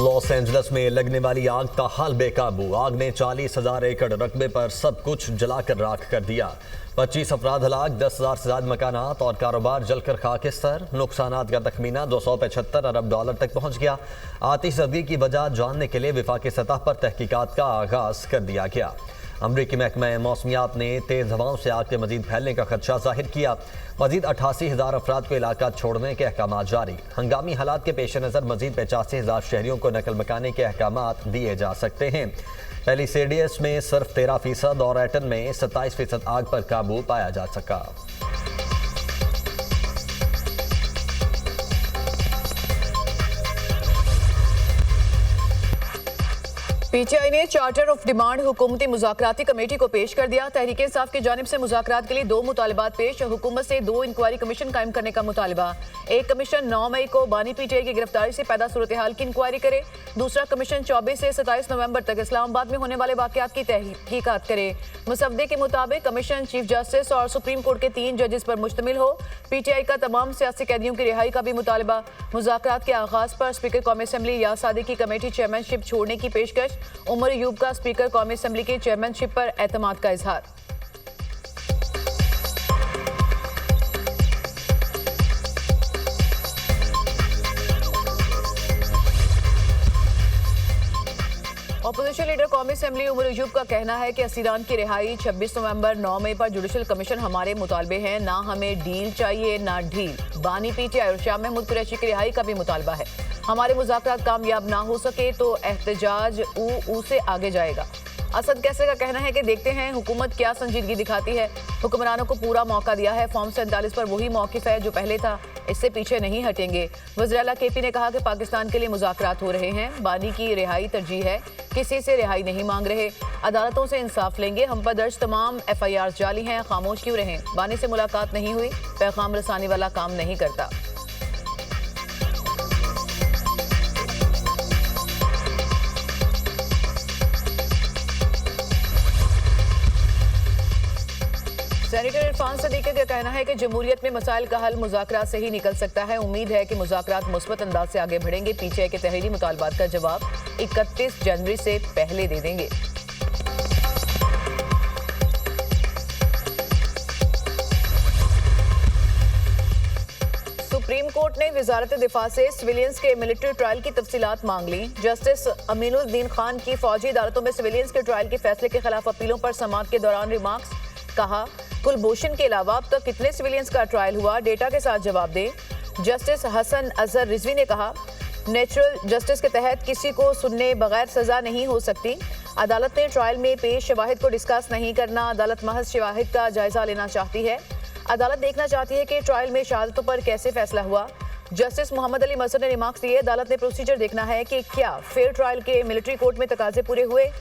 Los Angeles में लगने वाली आग ताहाल बेकाबू। आग ने 40,000 एकड़ रकबे पर सब कुछ जलाकर राख कर दिया। 25 अफराद हलाक, 10,000 से ज्यादा मकानात और कारोबार जलकर खाकिस्तर। नुकसानात का तखमीना $275 अरब तक पहुंच गया। आतिशज़दी की वजह जानने के लिए विफाकी सतह पर तहकीकात का आगाज कर दिया गया। अमरीकी महकमा मौसमियात ने तेज़ हवाओं से आग के मजीद फैलने का खदशा जाहिर किया। मजीद 88,000 अफराद को इलाका छोड़ने के अहकाम जारी। हंगामी हालात के पेश नज़र मजीद 85,000 शहरियों को नकल मकाने के अहकाम दिए जा सकते हैं। पहली CDS में सिर्फ 13% और एटन में 27% आग पर काबू पाया जा सका। PTI ने चार्टर ऑफ डिमांड हुकूमती मुज़ाकराती कमेटी को पेश कर दिया। तहरीक इंसाफ की जानिब से मुज़ाकरात के लिए 2 मुतालबात पेश। हुकूमत से 2 इंक्वायरी कमीशन कायम करने का मुतालबा। एक कमीशन 9 मई को बानी PTI की गिरफ्तारी से पैदा सूरत हाल की इंक्वायरी करे। दूसरा कमीशन 24 से 27 नवंबर तक इस्लामाबाद में होने वाले वाक़यात की तहकीकात करे। मुसवदे के मुताबिक कमीशन चीफ जस्टिस और सुप्रीम कोर्ट के 3 जजेस पर मुश्तमिल हो। PTI का तमाम सियासी कैदियों की रिहाई का भी मुतालबा। मुज़ाकरात के आगाज़ पर स्पीकर कौमी असम्बली या सादी की कमेटी चेयरमैनशिप छोड़ने की पेशकश। उमर अयूब का स्पीकर कौमी असम्बली के चेयरमैनशिप पर एतमाद का इजहार। अपोजिशन लीडर कौमी असम्बली उमर अयूब का कहना है कि असीरान की रिहाई 26 नवंबर 9 मई पर जुडिशल कमीशन हमारे मुतालबे हैं। ना हमें डील चाहिए ना ढील। बानी PTI और शाह महमूद कुरैशी की रिहाई का भी मुतालबा है। हमारे मुज़ाकरात कामयाब ना हो सके तो एहतजाज ऊ से आगे जाएगा। असद कैसे का कहना है कि देखते हैं हुकूमत क्या संजीदगी दिखाती है। हुक्मरानों को पूरा मौका दिया है। फॉर्म 47 पर वही मौक़िफ़ है जो पहले था, इससे पीछे नहीं हटेंगे। वज़ीर आला KP ने कहा कि पाकिस्तान के लिए मुज़ाकरात हो रहे हैं। बानी की रिहाई तरजीह है, किसी से रिहाई नहीं मांग रहे। अदालतों से इंसाफ लेंगे। हम पर दर्ज तमाम FIR जाली हैं, खामोश क्यों रहें। बानी से मुलाकात नहीं हुई, पैगाम रसानी वाला काम नहीं करता। सेनेटर इरफान सदीकी का कहना है कि जमहूरियत में मसाइल का हल मुज़ाकरात से ही निकल सकता है। उम्मीद है कि मुज़ाकरात मुस्बत अंदाज से आगे बढ़ेंगे। PTI के तहरीरी मुतालबात का जवाब 31 जनवरी से पहले दे देंगे। सुप्रीम कोर्ट ने वजारत दिफा से सिविलियंस के मिलिट्री ट्रायल की तफसीलात मांग ली। जस्टिस अमीनुद्दीन खान की फौजी अदालतों में सिविलियंस के ट्रायल के फैसले के खिलाफ अपीलों पर समाअत के दौरान रिमार्क्स। कहा, कुलभूषण के अलावा अब तक कितने सिविलियंस का ट्रायल हुआ, डेटा के साथ जवाब दें। जस्टिस हसन अजहर रिजवी ने कहा, नेचुरल जस्टिस के तहत किसी को सुनने बगैर सजा नहीं हो सकती। अदालत ने ट्रायल में पेश शवाहिद को डिस्कस नहीं करना। अदालत महज शवाहिद का जायजा लेना चाहती है। अदालत देखना चाहती है कि ट्रायल में शहादतों पर कैसे फैसला हुआ। जस्टिस मोहम्मद अली मजहर ने रिमार्क्स दिए, अदालत ने प्रोसीजर देखना है कि क्या फेयर ट्रायल के मिलिट्री कोर्ट में तकाजे पूरे हुए।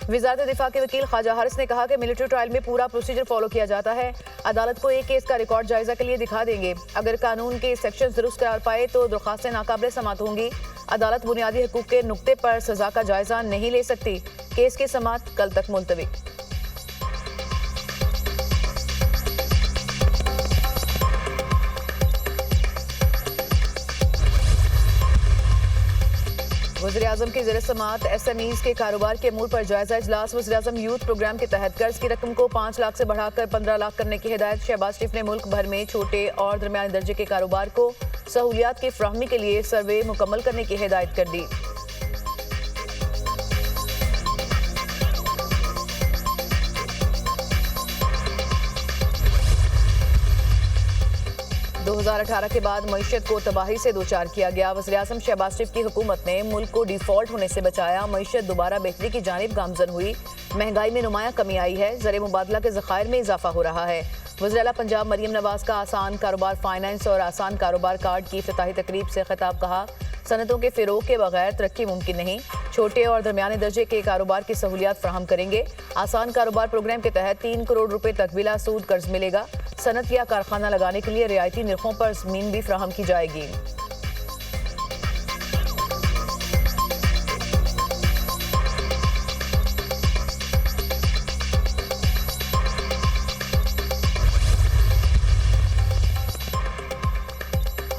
वजारत दिफा के वकील ख्वाजा हारिस ने कहा कि मिलिट्री ट्रायल में पूरा प्रोसीजर फॉलो किया जाता है। अदालत को एक केस का रिकॉर्ड जायजा के लिए दिखा देंगे। अगर कानून के सेक्शन दुरुस्त करार पाए तो दरख्वास्तें नाकाबिल समाअत होंगी। अदालत बुनियादी हकूक के नुक्ते पर सजा का जायजा नहीं ले सकती। केस की समाअत कल तक मुलतवी। वज़ीर-ए-आज़म की ज़ेर समाअत SMEs के कारोबार के अमूर पर जायजा इजलास। वज़ीर-ए-आज़म यूथ प्रोग्राम के तहत कर्ज की रकम को 5 लाख से बढ़ाकर 15 लाख करने की हिदायत। शहबाज शरीफ ने मुल्क भर में छोटे और दरमियाने दर्जे के कारोबार को सहूलियात की फ्राहमी के लिए सर्वे मुकम्मल करने की हिदायत कर दी। 2018 के बाद मईशत को तबाही से दो चार किया गया। वज़ीर-ए-आज़म शहबाज शरीफ की हुकूमत ने मुल्क को डिफॉल्ट होने से बचाया। मईशत दोबारा बेहतरी की जानिब गामजन हुई। महंगाई में नुमाया कमी आई है। ज़र मुबादला के ज़खायर में इजाफा हो रहा है। वज़ीर आला पंजाब मरियम नवाज का आसान कारोबार फाइनेंस और आसान कारोबार कार्ड की इफ्तिताही तकरीब से खिताब। कहा, सनतों के फ़िरोग के बगैर तरक्की मुमकिन नहीं। छोटे और दरमियाने दर्जे के कारोबार की सहूलियात फराहम करेंगे। आसान कारोबार प्रोग्राम के तहत 3 करोड़ रुपए तक बिला सूद कर्ज मिलेगा। सनत या कारखाना लगाने के लिए रियायती निर्खों पर ज़मीन भी फराहम की जाएगी।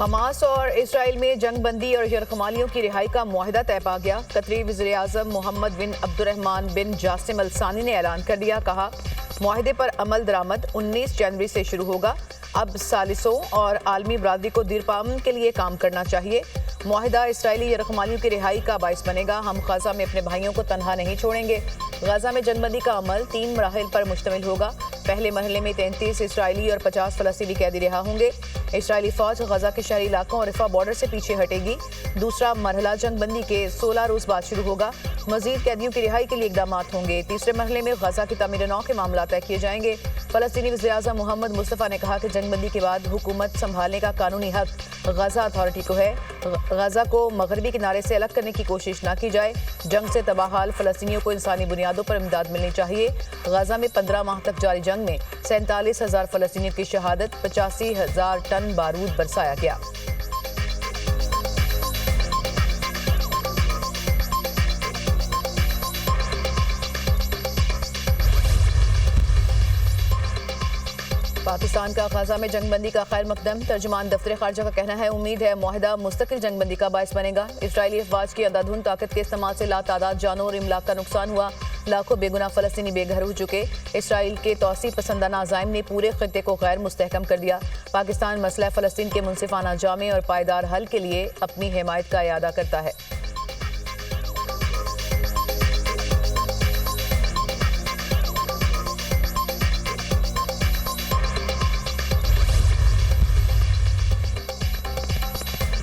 हमास और इसराइल में जंगबंदी और यरगमालियों की रिहाई का मुआहिदा तय पा गया। कतरी वज़ीर-ए-आज़म मोहम्मद बिन अब्दुर्रहमान बिन जासिम अल सानी ने ऐलान कर दिया। कहा, मुआहिदे पर अमल दरामद 19 जनवरी से शुरू होगा। अब सालिसों और आलमी बरादरी को दीरपामन के लिए काम करना चाहिए। मुआहिदा इसराइली यरगमालियों की रिहाई का बाइस बनेगा। हम गजा में अपने भाइयों को तनहा नहीं छोड़ेंगे। गजा में जंगबंदी का अमल 3 मराहिल पर मुश्तमिल होगा। पहले मरहले में 33 इसराइली और 50 फलस्तीनी कैदी रिहा होंगे। इसराइली फौज गजा के शहरी इलाकों और रिफा बॉर्डर से पीछे हटेगी। दूसरा मरहला जंगबंदी के 16 रोज बाद शुरू होगा। मजीद कैदियों की रिहाई के लिए इकदाम होंगे। तीसरे मरहले में गजा की तामीर नौ के मामला तय किए जाएंगे। फलस्तीनी वज़ीर-ए-आज़म मोहम्मद मुस्तफ़ा ने कहा कि जंगबंदी के बाद हुकूमत संभालने का कानूनी हक गजा अथॉरिटी को है। गजा को मगरबी किनारे से अलग करने की कोशिश न की जाए। जंग से तबाहाल फलस्तीनियों को इंसानी बुनियादों पर इमदाद मिलनी चाहिए। गजा में 15 माह तक जारी जंग में 47,000 फलस्तीनियों की शहादत, 85,000 टन बारूद बरसाया गया। पाकिस्तान का गजा में जंगबंदी का खैर मकदम। तर्जुमान दफ्तर खारजा का कहना है, उम्मीद है मुआहिदा मुस्तकिल जंगबंदी का बाइस बनेगा। इसराइली अफवाज की अंधाधुंध ताकत के इस्तेमाल से लातादाद जानों और इमलाक का नुकसान हुआ। लाखों बेगुनाह फलस्तीनी बेघर हो चुके। इसराइल के तौसी पसंदाना अज़ाइम ने पूरे खित्ते को गैर मुस्तहकम कर दिया। पाकिस्तान मसला फ़लस्तीन के मुनसिफाना जामे और पायदार हल के लिए अपनी हिमायत का इरादा करता है।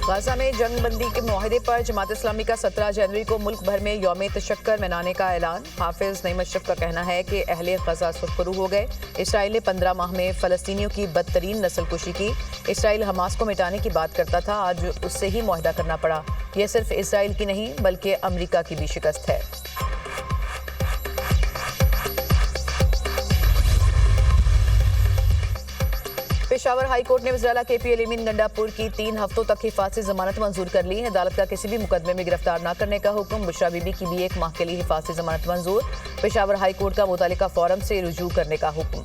गजा में जंगबंदी के मुआहिदे पर जमात इस्लामी का 17 जनवरी को मुल्क भर में यौम तशक्कर मनाने का ऐलान। हाफिज नईम अशरफ का कहना है कि अहले गजा सुरखरू हो गए। इसराइल ने 15 माह में फलस्तीनियों की बदतरीन नस्लकुशी की। इसराइल हमास को मिटाने की बात करता था, आज उससे ही मुआहिदा करना पड़ा। यह सिर्फ इसराइल की नहीं बल्कि अमरीका की भी शिकस्त है। पेशावर हाई कोर्ट ने वज़ीर-ए-आला KP अलीमीन गंडापुर की 3 हफ्तों तक हिफाजती जमानत मंजूर कर ली है। अदालत का किसी भी मुकदमे में गिरफ्तार न करने का हुक्म। बुशरा बीबी की भी 1 माह के लिए हिफाजती जमानत मंजूर। पेशावर हाई कोर्ट का मुतालिका फोरम से रुजू करने का हुक्म।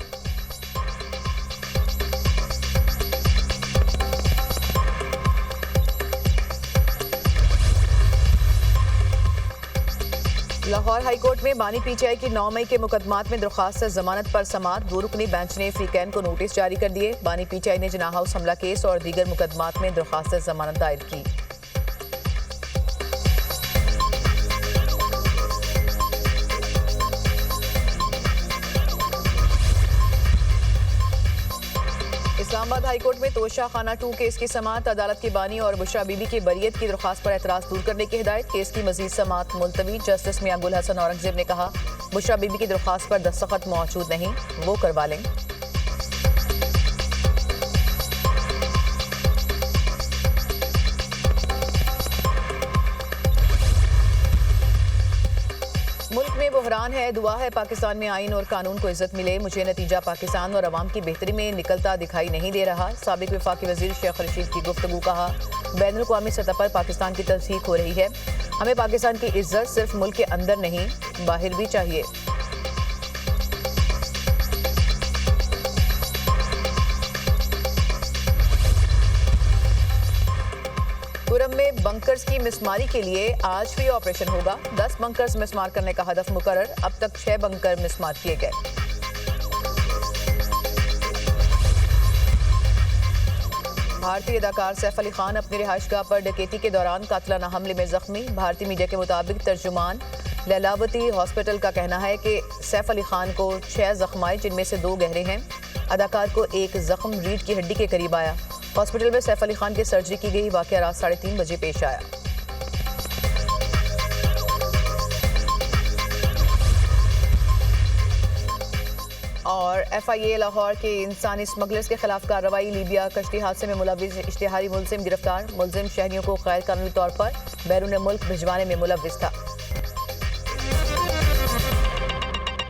लाहौर हाई कोर्ट में बानी PTI की 9 मई के मुकदमात में दरख्वास्त जमानत पर समात। 2 रुकनी बेंच ने फ्रीकैन को नोटिस जारी कर दिए। बानी PTI ने जिना हाउस हमला केस और दीगर मुकदमात में दरख्वास्त जमानत दायर की। इस्लामाबाद हाई कोर्ट में तोशा खाना 2 केस की समात। अदालत के बानी और बुशरा बीबी की बरियत की दरख्वास्त पर एतराज दूर करने की हिदायत। केस की मजीद समात मुलतवी। जस्टिस मियां गुल हसन औरंगजेब ने कहा, बुशरा बीबी की दरख्वास्त पर दस्तखत मौजूद नहीं, वो करवा लें। मुल्क में बहरान है, दुआ है पाकिस्तान में आइन और कानून को इज्जत मिले। मुझे नतीजा पाकिस्तान और अवाम की बेहतरी में निकलता दिखाई नहीं दे रहा। साबिक वफाकी वजीर शेख रशीद की गुफ्तगू। कहा, बैनुल अक़वामी सतह पर पाकिस्तान की तस्दीक हो रही है। हमें पाकिस्तान की इज्जत सिर्फ मुल्क के अंदर नहीं बाहर भी चाहिए। खुरम में बंकर्स की मिसमारी के लिए आज भी ऑपरेशन होगा। 10 बंकर्स मिसमार करने का हदफ मुकर्रर। अब तक 6 बंकर मिसमार किए गए। भारतीय अदाकार सैफ अली खान अपनी रिहाइशगाह पर डकैती के दौरान कातिलाना हमले में जख्मी। भारतीय मीडिया के मुताबिक तर्जुमान लैलावती हॉस्पिटल का कहना है कि सैफ अली खान को 6 जख्म आए, जिनमें से 2 गहरे हैं। अदाकार को एक जख्म रीढ़ की हड्डी के करीब आया। हॉस्पिटल में सैफ अली खान की सर्जरी की गई। वाकया रात 3:30 बजे पेश आया। और FIA लाहौर के इंसानी स्मगलर्स के खिलाफ कार्रवाई। लीबिया कश्ती हादसे में मुलविस इश्तिहारी मुलजिम गिरफ्तार। मुलजिम शहरियों को गैर कानूनी तौर पर बैरून मुल्क भिजवाने में मुलविस था।